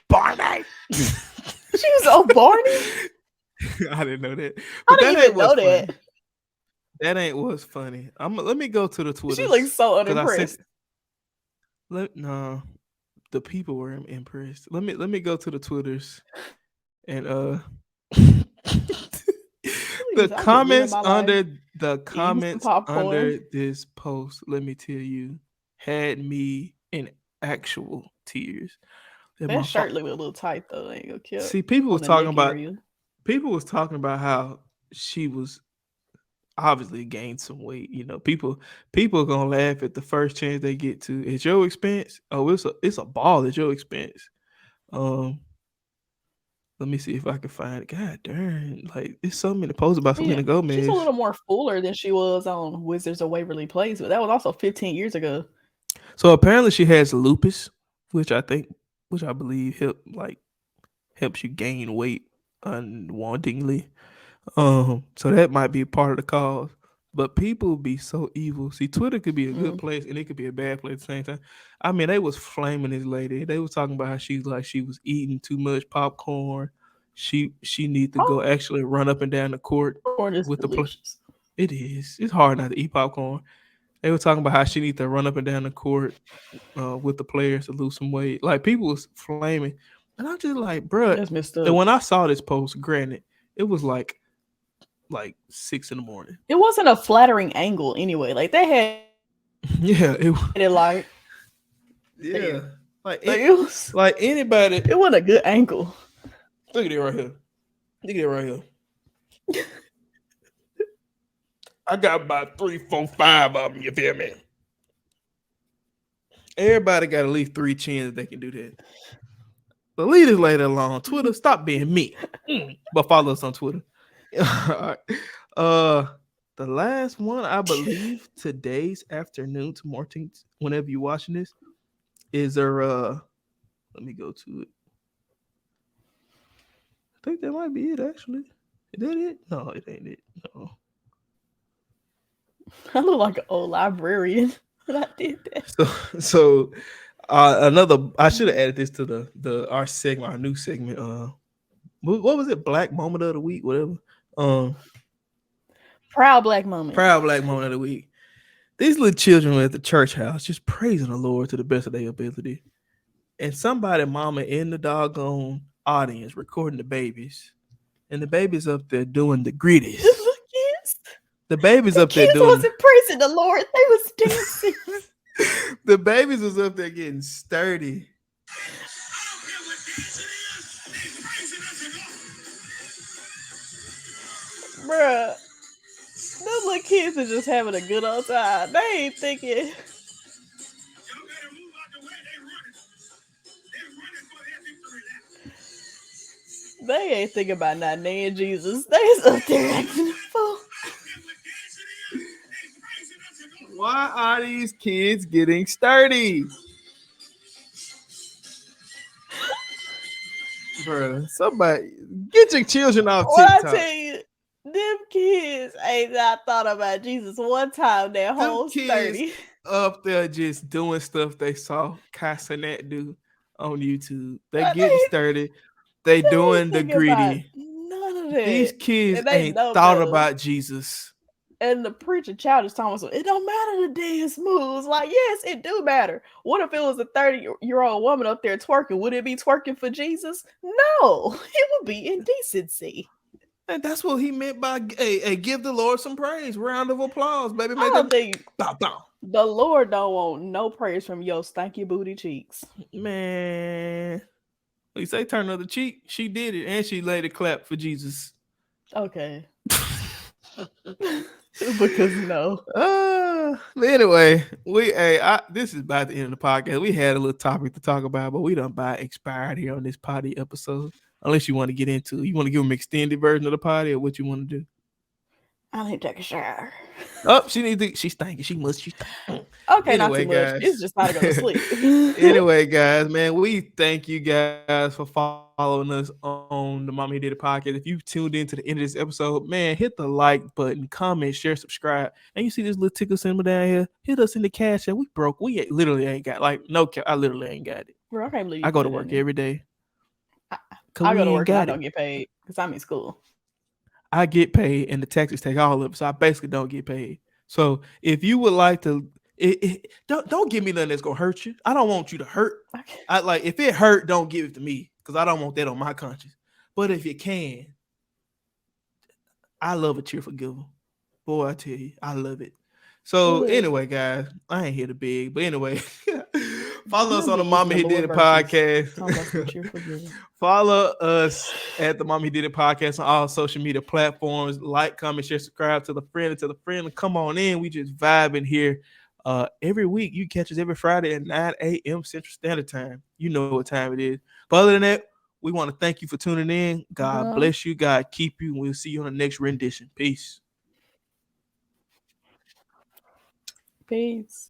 Barney. She was on Barney? I didn't know that. I But didn't that even ain't know what's that. funny. That ain't what's funny. Let me go to the Twitter. She looks so unimpressed. No, the people were impressed. Let me go to the Twitters and the Please, I'm just living comments my life. under the some comments popcorn. under this post, let me tell you, had me in actual tears. That my That shirt heart- looked a little tight though. I ain't gonna kill. See, people was on the talking neck about area. how she was obviously gained some weight. You know, people are gonna laugh at the first chance they get to at your expense. Oh, it's a ball at your expense. Let me see if I can find it. God darn, like there's so many posts about Selena Gomez. She's a little more fuller than she was on Wizards of Waverly Place, but that was also 15 years ago. So apparently she has lupus, which I believe helps you gain weight unwantingly. So that might be part of the cause. But people be so evil. See, Twitter could be a good place and it could be a bad place at the same time. I mean, they was flaming this lady. They was talking about how she was eating too much popcorn. She need to go actually run up and down the court Popcorn is with the play. delicious. It is. It's hard not to eat popcorn. They were talking about how she need to run up and down the court with the players to lose some weight. Like people was flaming, and I'm just like, bruh. That's messed up. And when I saw this post, granted, it was like 6 in the morning. It wasn't a flattering angle anyway. Like they had Yeah, it like yeah, like it was. like anybody. It wasn't a good angle. Look at it right here. Look at it right here. I got about 3, 4, 5 of them. You feel me? Everybody got at least 3 chins that they can do that. But leave this lady alone. Twitter, stop being me. But follow us on Twitter. All right. The last one, I believe, today's afternoon, tomorrow, whenever you're watching this, is there. Let me go to it. I think that might be it. Actually, is that it? No, it ain't it. No. I look like an old librarian when I did that. So another. I should have added this to our segment, our new segment. What was it? Black Moment of the Week, whatever. Proud Black Moment. Proud Black Moment of the Week. These little children were at the church house just praising the Lord to the best of their ability. And somebody mama in the doggone audience recording the babies. And the babies up there doing the greeties. The babies up there doing. Wasn't praising the Lord. They was dancing. The babies was up there getting sturdy. Bruh. Those little kids are just having a good old time. They ain't thinking. They ain't thinking about not naming Jesus. They is up there acting a fool. Why are these kids getting sturdy? Bruh, somebody get your children off Well, I TikTok. tell you, them kids ain't not thought about Jesus one time their whole kids 30. Up there just doing stuff they saw Cassinet do on YouTube. They But getting sturdy. They doing the think about greedy. none of that. These kids And they ain't know thought better. about Jesus. And the preacher child is talking about, it don't matter the dance moves. Like, yes, it do matter. What if it was a 30-year-old woman up there twerking? Would it be twerking for Jesus? No, it would be indecency. And that's what he meant by hey, give the Lord some praise. Round of applause, baby. I don't think bow, bow. the Lord don't want no praise from your stanky booty cheeks. Man. You say turn the other cheek. She did it, and she laid a clap for Jesus. Okay. Because no. But anyway, this is about the end of the podcast. We had a little topic to talk about, but we done about expired here on this potty episode. Unless you want to get into it. You want to give them extended version of the potty or what you want to do? I need to take a shower. Oh, she's thinking. She's thinking. Okay, Anyway, not too much. guys. It's just time to go to sleep. Anyway, guys, man, we thank you guys for following us on the Mommy Did It podcast. If you tuned in to the end of this episode, man, hit the like button, comment, share, subscribe. And you see this little tickle symbol down here? Hit us in the cash app. We broke. Literally ain't got I literally ain't got it. Bro, I can't believe I you go put to it work in there. every day. I go to work and I got don't it. get paid because I'm in school. I get paid and the taxes take all of it. So I basically don't get paid. So if you would like to, don't give me nothing that's gonna hurt you. I don't want you to hurt. Okay. If it hurt, don't give it to me because I don't want that on my conscience. But if you can, I love a cheerful giver. Boy, I tell you, I love it. So Good. anyway, guys, I ain't here to beg, but anyway, follow us on the Good Mommy He number Did It one verses. Talking about some podcast. cheerful giving. Follow us at the Mommy Did It podcast on all social media platforms. Like, comment, share, subscribe to the friend and to the friend. Come on in. We just vibing here every week. You catch us every Friday at 9 a.m. Central Standard Time. You know what time it is. But other than that, we want to thank you for tuning in. God bless you. God keep you. We'll see you on the next rendition. Peace. Peace.